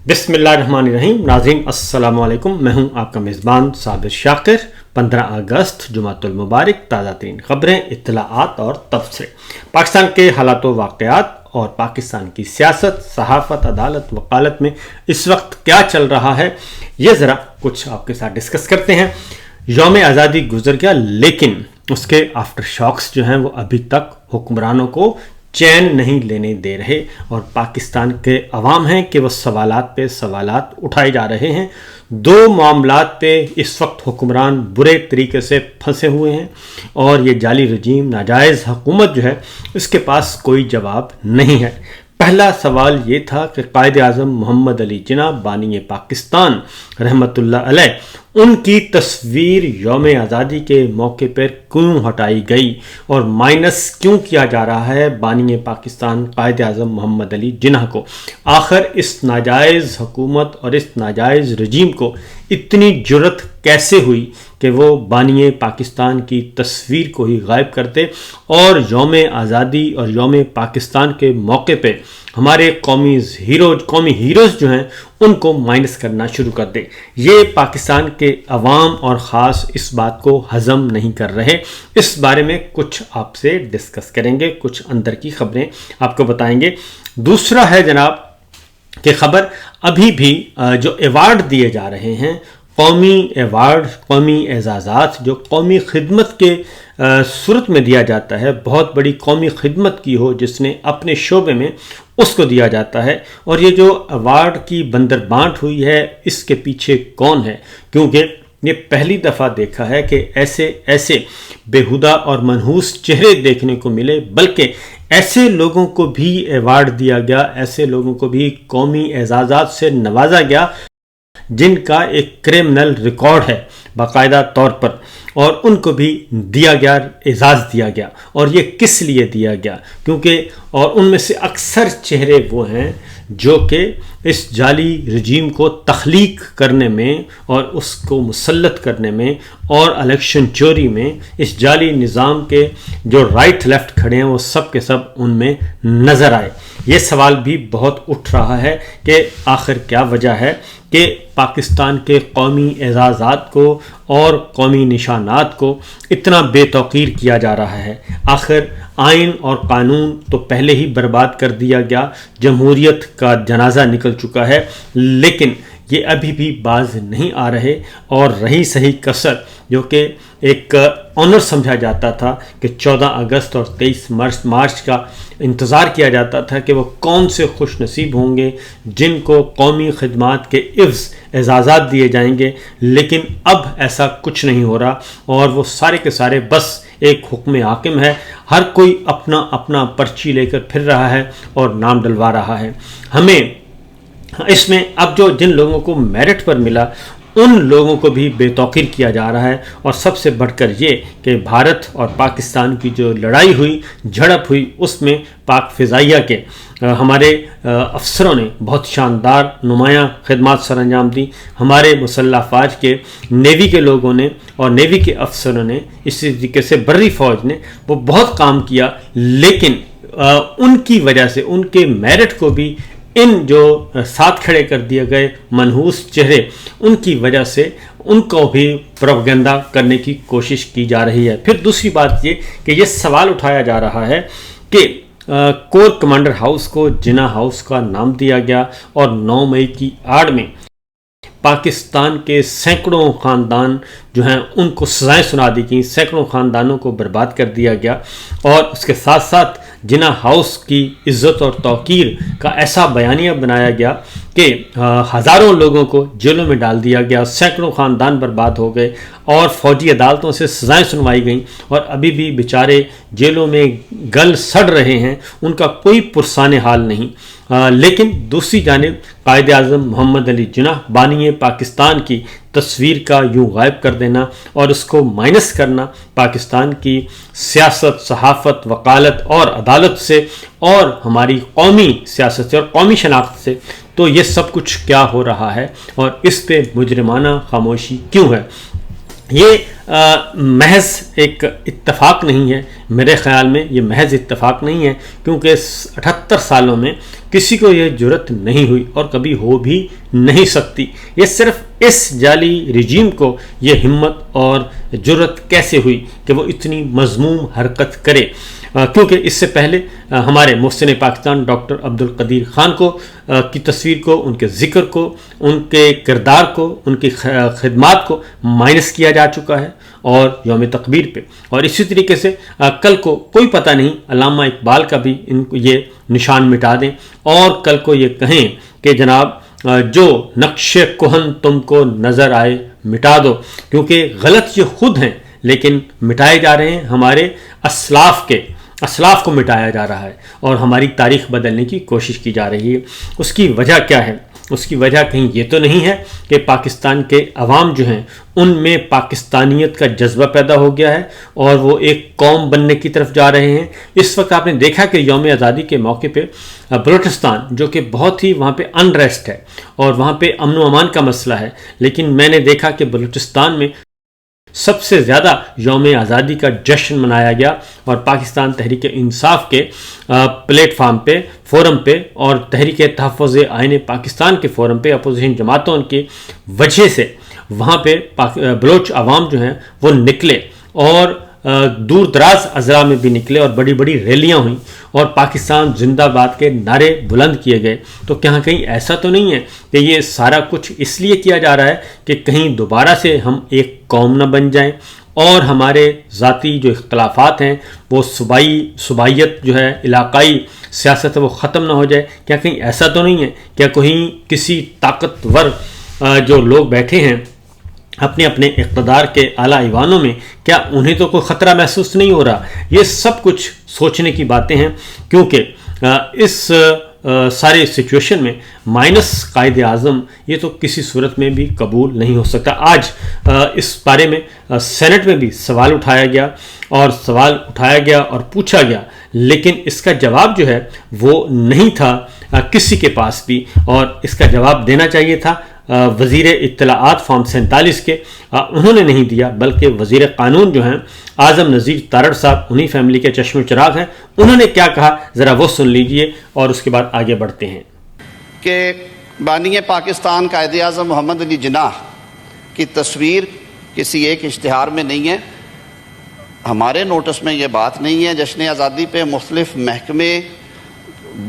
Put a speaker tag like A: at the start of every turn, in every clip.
A: بسم اللہ الرحمن الرحیم. ناظرین السلام علیکم. میں ہوں آپ کا میزبان صابر شاکر. 15 اگست جمعۃ المبارک. تازہ ترین خبریں، اطلاعات اور تبصرے. پاکستان کے حالات و واقعات اور پاکستان کی سیاست، صحافت، عدالت، وکالت میں اس وقت کیا چل رہا ہے، یہ ذرا کچھ آپ کے ساتھ ڈسکس کرتے ہیں. یوم آزادی گزر گیا، لیکن اس کے آفٹر شاکس جو ہیں وہ ابھی تک حکمرانوں کو چین نہیں لینے دے رہے، اور پاکستان کے عوام ہیں کہ وہ سوالات پہ سوالات اٹھائے جا رہے ہیں. دو معاملات پہ اس وقت حکمران برے طریقے سے پھنسے ہوئے ہیں، اور یہ جعلی رجیم، ناجائز حکومت جو ہے اس کے پاس کوئی جواب نہیں ہے. پہلا سوال یہ تھا کہ قائد اعظم محمد علی جناح بانی پاکستان رحمۃ اللہ علیہ، ان کی تصویر یوم آزادی کے موقع پر کیوں ہٹائی گئی اور مائنس کیوں کیا جا رہا ہے بانی پاکستان قائد اعظم محمد علی جناح کو. آخر اس ناجائز حکومت اور اس ناجائز رجیم کو اتنی جرت کیسے ہوئی کہ وہ بانی پاکستان کی تصویر کو ہی غائب کرتے اور یوم آزادی اور یوم پاکستان کے موقع پہ ہمارے قومی ہیروز جو ہیں ان کو مائنس کرنا شروع کر دے. یہ پاکستان کے عوام اور خاص اس بات کو ہضم نہیں کر رہے. اس بارے میں کچھ آپ سے ڈسکس کریں گے، کچھ اندر کی خبریں آپ کو بتائیں گے. دوسرا ہے جناب کہ خبر ابھی بھی جو ایوارڈ دیے جا رہے ہیں، قومی ایوارڈ، قومی اعزازات جو قومی خدمت کے صورت میں دیا جاتا ہے، بہت بڑی قومی خدمت کی ہو جس نے اپنے شعبے میں، اس کو دیا جاتا ہے. اور یہ جو ایوارڈ کی بندر بانٹ ہوئی ہے، اس کے پیچھے کون ہے؟ کیونکہ یہ پہلی دفعہ دیکھا ہے کہ ایسے بےہودہ اور منحوس چہرے دیکھنے کو ملے، بلکہ ایسے لوگوں کو بھی ایوارڈ دیا گیا، ایسے لوگوں کو بھی قومی اعزازات سے نوازا گیا جن کا ایک کرمنل ریکارڈ ہے باقاعدہ طور پر، اور ان کو بھی دیا گیا، اعزاز دیا گیا. اور یہ کس لیے دیا گیا؟ کیونکہ اور ان میں سے اکثر چہرے وہ ہیں جو کہ اس جعلی رجیم کو تخلیق کرنے میں اور اس کو مسلط کرنے میں اور الیکشن چوری میں اس جعلی نظام کے جو رائٹ لیفٹ کھڑے ہیں وہ سب کے سب ان میں نظر آئے. یہ سوال بھی بہت اٹھ رہا ہے کہ آخر کیا وجہ ہے کہ پاکستان کے قومی اعزازات کو اور قومی نشانات کو اتنا بے توقیر کیا جا رہا ہے. آخر آئین اور قانون تو پہلے ہی برباد کر دیا گیا، جمہوریت کا جنازہ نکل چکا ہے، لیکن یہ ابھی بھی باز نہیں آ رہے. اور رہی صحیح کسر جو کہ ایک آنر سمجھا جاتا تھا کہ 14 اگست اور 23 مارچ کا انتظار کیا جاتا تھا کہ وہ کون سے خوش نصیب ہوں گے جن کو قومی خدمات کے عوض اعزازات دیے جائیں گے، لیکن اب ایسا کچھ نہیں ہو رہا، اور وہ سارے کے سارے بس ایک حکم حاکم ہے. ہر کوئی اپنا اپنا پرچی لے کر پھر رہا ہے اور نام ڈلوا رہا ہے. ہمیں اس میں اب جو جن لوگوں کو میرٹ پر ملا ان لوگوں کو بھی بے توقیر کیا جا رہا ہے. اور سب سے بڑھ کر یہ کہ بھارت اور پاکستان کی جو لڑائی ہوئی، جھڑپ ہوئی، اس میں پاک فضائیہ کے ہمارے افسروں نے بہت شاندار نمایاں خدمات سر انجام دی. ہمارے مسلح افواج کے نیوی کے لوگوں نے اور نیوی کے افسروں نے، اسی طریقے سے بری فوج نے وہ بہت کام کیا، لیکن ان کی وجہ سے، ان کے میرٹ کو بھی ان جو ساتھ کھڑے کر دیے گئے منحوس چہرے، ان کی وجہ سے ان کو بھی پروپیگنڈا کرنے کی کوشش کی جا رہی ہے. پھر دوسری بات یہ کہ یہ سوال اٹھایا جا رہا ہے کہ کور کمانڈر ہاؤس کو جناح ہاؤس کا نام دیا گیا، اور 9 مئی کی آڑ میں پاکستان کے سینکڑوں خاندان جو ہیں ان کو سزائیں سنا دی گئیں، سینکڑوں خاندانوں کو برباد کر دیا گیا، اور اس کے ساتھ ساتھ جناح ہاؤس کی عزت اور توقیر کا ایسا بیانیہ بنایا گیا کہ ہزاروں لوگوں کو جیلوں میں ڈال دیا گیا، سینکڑوں خاندان برباد ہو گئے، اور فوجی عدالتوں سے سزائیں سنوائی گئیں، اور ابھی بھی بیچارے جیلوں میں گل سڑ رہے ہیں، ان کا کوئی پرسان حال نہیں. لیکن دوسری جانب قائد اعظم محمد علی جناح بانی پاکستان کی تصویر کا یوں غائب کر دینا اور اس کو مائنس کرنا پاکستان کی سیاست، صحافت، وکالت اور عدالت سے اور ہماری قومی سیاست سے اور قومی شناخت سے، تو یہ سب کچھ کیا ہو رہا ہے اور اس پہ مجرمانہ خاموشی کیوں ہے؟ یہ محض ایک اتفاق نہیں ہے. میرے خیال میں یہ محض اتفاق نہیں ہے، کیونکہ 78 سالوں میں کسی کو یہ جرت نہیں ہوئی اور کبھی ہو بھی نہیں سکتی. یہ صرف اس جعلی رجیم کو یہ ہمت اور جرت کیسے ہوئی کہ وہ اتنی مذموم حرکت کرے، کیونکہ اس سے پہلے ہمارے محسن پاکستان ڈاکٹر عبدالقدیر خان کو کی تصویر کو، ان کے ذکر کو، ان کے کردار کو، ان کی خدمات کو مائنس کیا جا چکا ہے اور یوم تقبیر پہ. اور اسی طریقے سے کل کو کوئی پتہ نہیں علامہ اقبال کا بھی ان کو یہ نشان مٹا دیں اور کل کو یہ کہیں کہ جناب جو نقش کہن تم کو نظر آئے مٹا دو، کیونکہ غلط یہ خود ہیں لیکن مٹائے جا رہے ہیں. ہمارے اسلاف کو مٹایا جا رہا ہے اور ہماری تاریخ بدلنے کی کوشش کی جا رہی ہے. اس کی وجہ کیا ہے؟ اس کی وجہ کہیں یہ تو نہیں ہے کہ پاکستان کے عوام جو ہیں ان میں پاکستانیت کا جذبہ پیدا ہو گیا ہے اور وہ ایک قوم بننے کی طرف جا رہے ہیں. اس وقت آپ نے دیکھا کہ یوم آزادی کے موقع پہ بلوچستان جو کہ بہت ہی وہاں پہ انریسٹ ہے اور وہاں پہ امن و امان کا مسئلہ ہے، لیکن میں نے دیکھا کہ بلوچستان میں سب سے زیادہ یوم آزادی کا جشن منایا گیا اور پاکستان تحریک انصاف کے پلیٹ فارم پہ، فورم پہ اور تحریک تحفظ آئین پاکستان کے فورم پہ اپوزیشن جماعتوں کی وجہ سے وہاں پہ بلوچ عوام جو ہیں وہ نکلے اور دور دراز اضلاع میں بھی نکلے اور بڑی بڑی ریلیاں ہوئیں اور پاکستان زندہ باد کے نعرے بلند کیے گئے. تو کہیں ایسا تو نہیں ہے کہ یہ سارا کچھ اس لیے کیا جا رہا ہے کہ کہیں دوبارہ سے ہم ایک قوم نہ بن جائیں اور ہمارے ذاتی جو اختلافات ہیں وہ صوبائیت جو ہے، علاقائی سیاست وہ ختم نہ ہو جائے؟ کیا کہیں ایسا تو نہیں ہے؟ کیا کہیں کسی طاقتور جو لوگ بیٹھے ہیں اپنے اپنے اقتدار کے اعلیٰ ایوانوں میں، کیا انہیں تو کوئی خطرہ محسوس نہیں ہو رہا؟ یہ سب کچھ سوچنے کی باتیں ہیں، کیونکہ اس سارے سچویشن میں مائنس قائد اعظم یہ تو کسی صورت میں بھی قبول نہیں ہو سکتا. آج اس بارے میں سینٹ میں بھی سوال اٹھایا گیا اور پوچھا گیا، لیکن اس کا جواب جو ہے وہ نہیں تھا کسی کے پاس بھی، اور اس کا جواب دینا چاہیے تھا وزیر اطلاعات فارم 47 کے، انہوں نے نہیں دیا، بلکہ وزیر قانون جو ہیں اعظم نذیر تارڑ صاحب، انہی فیملی کے چشم و چراغ ہیں، انہوں نے کیا کہا ذرا وہ سن لیجئے اور اس کے بعد آگے بڑھتے ہیں.
B: کہ بانی پاکستان قائد اعظم محمد علی جناح کی تصویر کسی ایک اشتہار میں نہیں ہے، ہمارے نوٹس میں یہ بات نہیں ہے. جشن آزادی پہ مختلف محکمے،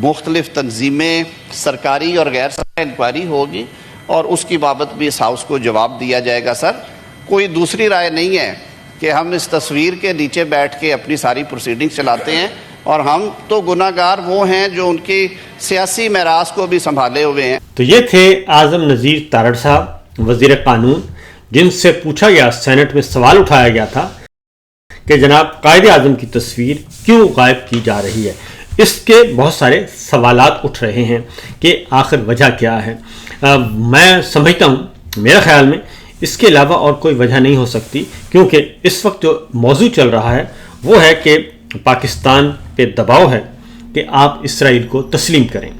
B: مختلف تنظیمیں، سرکاری اور غیر سرکاری انکوائری ہوگی اور اس کی بابت بھی اس ہاؤس کو جواب دیا جائے گا. سر کوئی دوسری رائے نہیں ہے کہ ہم اس تصویر کے نیچے بیٹھ کے اپنی ساری پروسیڈنگ چلاتے ہیں، اور ہم تو گناہ گار وہ ہیں جو ان کی سیاسی میراث کو بھی سنبھالے ہوئے ہیں.
A: تو یہ تھے اعظم نذیر تارڑ صاحب وزیر قانون، جن سے پوچھا گیا، سینٹ میں سوال اٹھایا گیا تھا کہ جناب قائد اعظم کی تصویر کیوں غائب کی جا رہی ہے. اس کے بہت سارے سوالات اٹھ رہے ہیں کہ آخر وجہ کیا ہے. میں سمجھتا ہوں، میرے خیال میں اس کے علاوہ اور کوئی وجہ نہیں ہو سکتی، کیونکہ اس وقت جو موضوع چل رہا ہے وہ ہے کہ پاکستان پہ دباؤ ہے کہ آپ اسرائیل کو تسلیم کریں،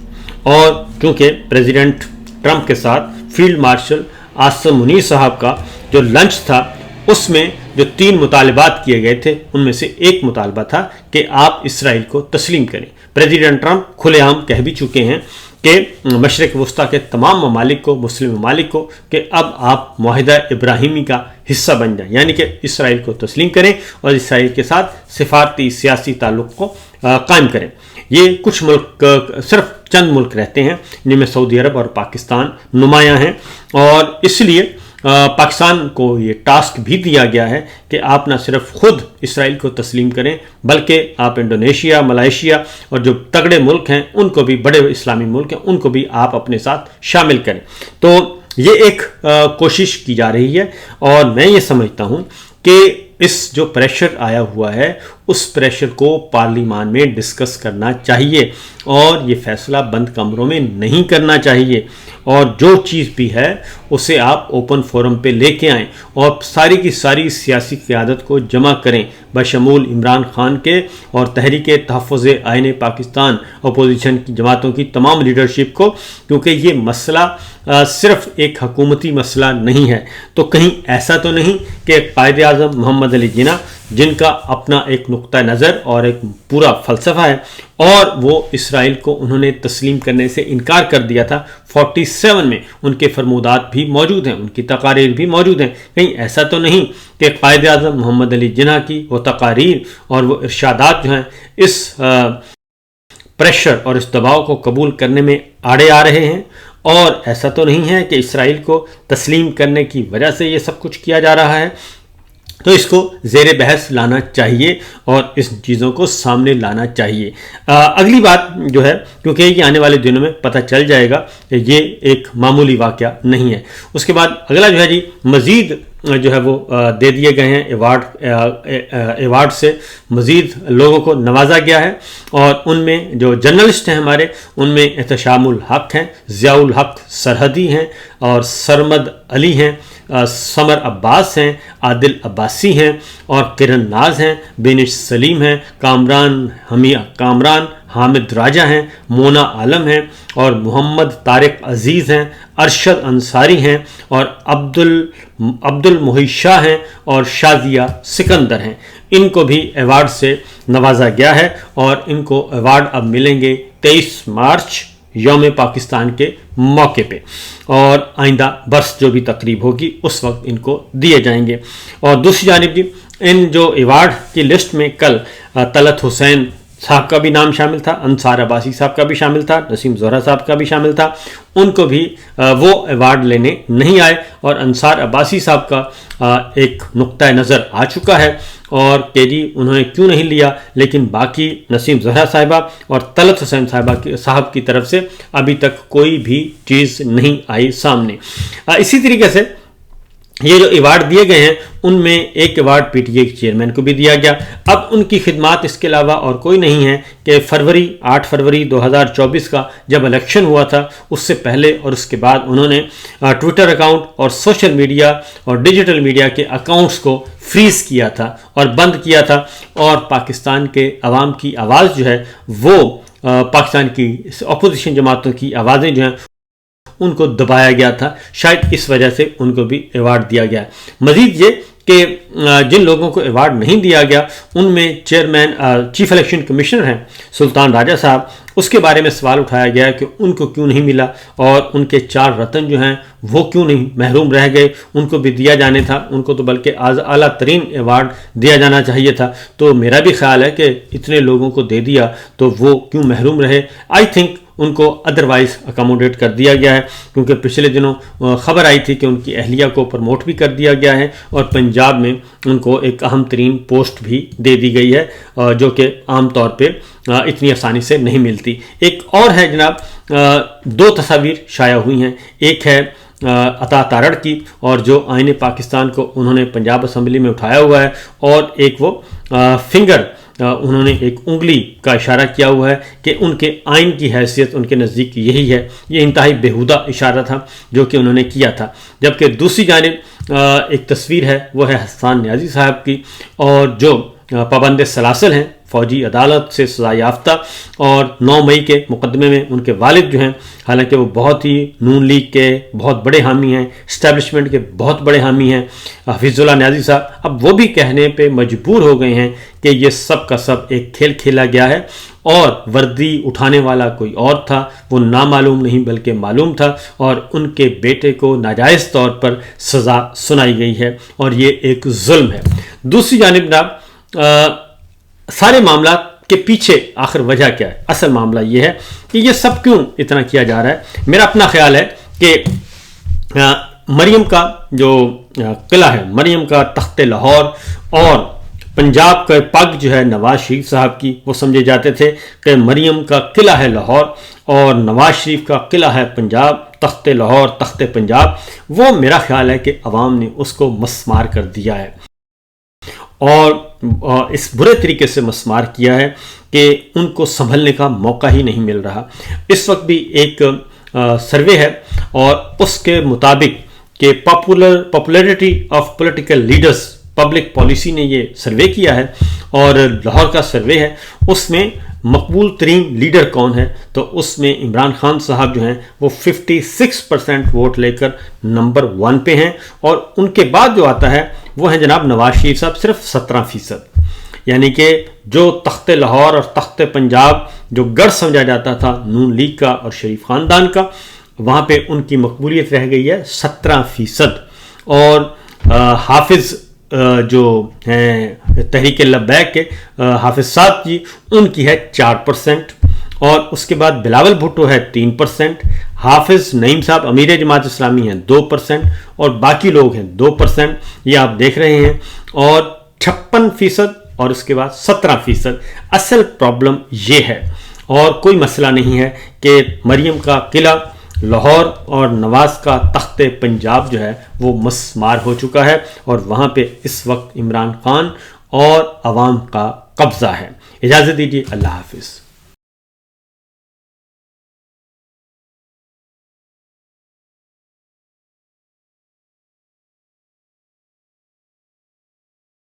A: اور کیونکہ پریزیڈنٹ ٹرمپ کے ساتھ فیلڈ مارشل عاصم منیر صاحب کا جو لنچ تھا اس میں جو 3 مطالبات کیے گئے تھے ان میں سے ایک مطالبہ تھا کہ آپ اسرائیل کو تسلیم کریں. پریزیڈنٹ ٹرمپ کھلے عام کہہ بھی چکے ہیں کہ مشرق وسطیٰ کے تمام ممالک کو، مسلم ممالک کو، کہ اب آپ معاہدہ ابراہیمی کا حصہ بن جائیں، یعنی کہ اسرائیل کو تسلیم کریں اور اسرائیل کے ساتھ سفارتی سیاسی تعلق کو قائم کریں. یہ کچھ ملک، صرف چند ملک رہتے ہیں جن میں سعودی عرب اور پاکستان نمایاں ہیں، اور اس لیے پاکستان کو یہ ٹاسک بھی دیا گیا ہے کہ آپ نہ صرف خود اسرائیل کو تسلیم کریں بلکہ آپ انڈونیشیا، ملائیشیا اور جو تگڑے ملک ہیں ان کو بھی، بڑے اسلامی ملک ہیں ان کو بھی آپ اپنے ساتھ شامل کریں. تو یہ ایک کوشش کی جا رہی ہے، اور میں یہ سمجھتا ہوں کہ اس جو پریشر آیا ہوا ہے اس پریشر کو پارلیمان میں ڈسکس کرنا چاہیے اور یہ فیصلہ بند کمروں میں نہیں کرنا چاہیے، اور جو چیز بھی ہے اسے آپ اوپن فورم پہ لے کے آئیں اور ساری کی ساری سیاسی قیادت کو جمع کریں بشمول عمران خان کے اور تحریک تحفظ آئین پاکستان اپوزیشن کی جماعتوں کی تمام لیڈرشپ کو، کیونکہ یہ مسئلہ صرف ایک حکومتی مسئلہ نہیں ہے۔ تو کہیں ایسا تو نہیں کہ قائد اعظم محمد علی جناح، جن کا اپنا ایک نقطہ نظر اور ایک پورا فلسفہ ہے اور وہ اسرائیل کو انہوں نے تسلیم کرنے سے انکار کر دیا تھا 47 میں، ان کے فرمودات بھی موجود ہیں، ان کی تقاریر بھی موجود ہیں، کہیں ایسا تو نہیں کہ قائد اعظم محمد علی جناح کی وہ تقاریر اور وہ ارشادات جو ہیں اس پریشر اور اس دباؤ کو قبول کرنے میں آڑے آ رہے ہیں، اور ایسا تو نہیں ہے کہ اسرائیل کو تسلیم کرنے کی وجہ سے یہ سب کچھ کیا جا رہا ہے۔ تو اس کو زیر بحث لانا چاہیے اور اس چیزوں کو سامنے لانا چاہیے۔ اگلی بات جو ہے، کیونکہ یہ آنے والے دنوں میں پتہ چل جائے گا کہ یہ ایک معمولی واقعہ نہیں ہے، اس کے بعد اگلا جو ہے جی مزید جو ہے وہ دے دیے گئے ہیں ایوارڈ سے مزید لوگوں کو نوازا گیا ہے، اور ان میں جو جرنلسٹ ہیں ہمارے، ان میں احتشام الحق ہیں، ضیاء الحق سرحدی ہیں، اور سرمد علی ہیں، سمر عباس ہیں، عادل عباسی ہیں، اور کرن ناز ہیں، بینش سلیم ہیں، کامران حامد راجہ ہیں، مونا عالم ہیں، اور محمد طارق عزیز ہیں، ارشد انصاری ہیں، اور عبد المحی شاہ ہیں، اور شازیہ سکندر ہیں۔ ان کو بھی ایوارڈ سے نوازا گیا ہے، اور ان کو ایوارڈ اب ملیں گے 23 مارچ یوم پاکستان کے موقع پہ، اور آئندہ برس جو بھی تقریب ہوگی اس وقت ان کو دیے جائیں گے۔ اور دوسری جانب جی ان جو ایوارڈ کی لسٹ میں کل طلعت حسین صاحب کا بھی نام شامل تھا، انصار عباسی صاحب کا بھی شامل تھا، نسیم زہرا صاحب کا بھی شامل تھا، ان کو بھی وہ ایوارڈ لینے نہیں آئے، اور انصار عباسی صاحب کا ایک نقطہ نظر آ چکا ہے اور کہ جی انہوں نے کیوں نہیں لیا، لیکن باقی نسیم زہرا صاحبہ اور طلعت حسین صاحب کی طرف سے ابھی تک کوئی بھی چیز نہیں آئی سامنے۔ اسی طریقے سے یہ جو ایوارڈ دیے گئے ہیں ان میں ایک ایوارڈ پی ٹی اے کے چیئرمین کو بھی دیا گیا۔ اب ان کی خدمات اس کے علاوہ اور کوئی نہیں ہے کہ 8 فروری 2024 کا جب الیکشن ہوا تھا اس سے پہلے اور اس کے بعد انہوں نے ٹویٹر اکاؤنٹ اور سوشل میڈیا اور ڈیجیٹل میڈیا کے اکاؤنٹس کو فریز کیا تھا اور بند کیا تھا، اور پاکستان کے عوام کی آواز جو ہے وہ پاکستان کی اپوزیشن جماعتوں کی آوازیں جو ہیں ان کو دبایا گیا تھا، شاید اس وجہ سے ان کو بھی ایوارڈ دیا گیا۔ مزید یہ کہ جن لوگوں کو ایوارڈ نہیں دیا گیا ان میں چیئرمین چیف الیکشن کمشنر ہیں سلطان راجہ صاحب، اس کے بارے میں سوال اٹھایا گیا کہ ان کو کیوں نہیں ملا، اور ان کے 4 رتن جو ہیں وہ کیوں نہیں محروم رہ گئے، ان کو بھی دیا جانے تھا، ان کو تو بلکہ اعلیٰ ترین ایوارڈ دیا جانا چاہیے تھا۔ تو میرا بھی خیال ہے کہ اتنے لوگوں کو دے دیا تو وہ کیوں محروم رہے۔ آئی تھنک ان کو ادروائز اکاموڈیٹ کر دیا گیا ہے، کیونکہ پچھلے دنوں خبر آئی تھی کہ ان کی اہلیہ کو پروموٹ بھی کر دیا گیا ہے، اور پنجاب میں ان کو ایک اہم ترین پوسٹ بھی دے دی گئی ہے جو کہ عام طور پہ اتنی آسانی سے نہیں ملتی۔ ایک اور ہے جناب، 2 تصاویر شائع ہوئی ہیں، ایک ہے عطا تارڑ کی، اور جو آئین پاکستان کو انہوں نے پنجاب اسمبلی میں اٹھایا ہوا ہے، اور ایک وہ فنگر انہوں نے ایک انگلی کا اشارہ کیا ہوا ہے کہ ان کے آئین کی حیثیت ان کے نزدیک یہی ہے۔ یہ انتہائی بیہودہ اشارہ تھا جو کہ انہوں نے کیا تھا۔ جبکہ دوسری جانب ایک تصویر ہے، وہ ہے حسان نیازی صاحب کی، اور جو پابند سلاسل ہیں، فوجی عدالت سے سزا یافتہ، اور 9 مئی کے مقدمے میں ان کے والد جو ہیں، حالانکہ وہ بہت ہی نون لیگ کے بہت بڑے حامی ہیں، اسٹیبلشمنٹ کے بہت بڑے حامی ہیں، حفیظ اللہ نیازی صاحب، اب وہ بھی کہنے پہ مجبور ہو گئے ہیں کہ یہ سب کا سب ایک کھیل کھیلا گیا ہے، اور وردی اٹھانے والا کوئی اور تھا، وہ نامعلوم نہیں بلکہ معلوم تھا، اور ان کے بیٹے کو ناجائز طور پر سزا سنائی گئی ہے، اور یہ ایک ظلم ہے۔ دوسری جانب جناب سارے معاملات کے پیچھے آخر وجہ کیا ہے؟ اصل معاملہ یہ ہے کہ یہ سب کیوں اتنا کیا جا رہا ہے۔ میرا اپنا خیال ہے کہ مریم کا جو قلعہ ہے، مریم کا تخت لاہور، اور پنجاب کا پگ جو ہے نواز شریف صاحب کی، وہ سمجھے جاتے تھے کہ مریم کا قلعہ ہے لاہور اور نواز شریف کا قلعہ ہے پنجاب، تخت لاہور، تخت پنجاب، وہ میرا خیال ہے کہ عوام نے اس کو مسمار کر دیا ہے۔ اور اس برے طریقے سے مسمار کیا ہے کہ ان کو سنبھلنے کا موقع ہی نہیں مل رہا۔ اس وقت بھی ایک سروے ہے اور اس کے مطابق کہ popularity of political leaders public policy نے یہ سروے کیا ہے اور لاہور کا سروے ہے، اس میں مقبول ترین لیڈر کون ہے، تو اس میں عمران خان صاحب جو ہیں وہ 56% ووٹ لے کر نمبر 1 پہ ہیں، اور ان کے بعد جو آتا ہے وہ ہیں جناب نواز شریف صاحب صرف 17%۔ یعنی کہ جو تخت لاہور اور تخت پنجاب جو گڑھ سمجھا جاتا تھا نون لیگ کا اور شریف خاندان کا، وہاں پہ ان کی مقبولیت رہ گئی ہے 17%، اور حافظ جو ہیں تحریک لبیک کے حافظ صاحب جی، ان کی ہے 4%، اور اس کے بعد بلاول بھٹو ہے 3%، حافظ نعیم صاحب امیر جماعت اسلامی ہیں 2%، اور باقی لوگ ہیں 2%، یہ آپ دیکھ رہے ہیں، اور 56% اور اس کے بعد 17%۔ اصل پرابلم یہ ہے، اور کوئی مسئلہ نہیں ہے کہ مریم کا قلعہ لاہور اور نواز کا تخت پنجاب جو ہے وہ مسمار ہو چکا ہے، اور وہاں پہ اس وقت عمران خان اور عوام کا قبضہ ہے۔ اجازت دیجیے، اللہ حافظ۔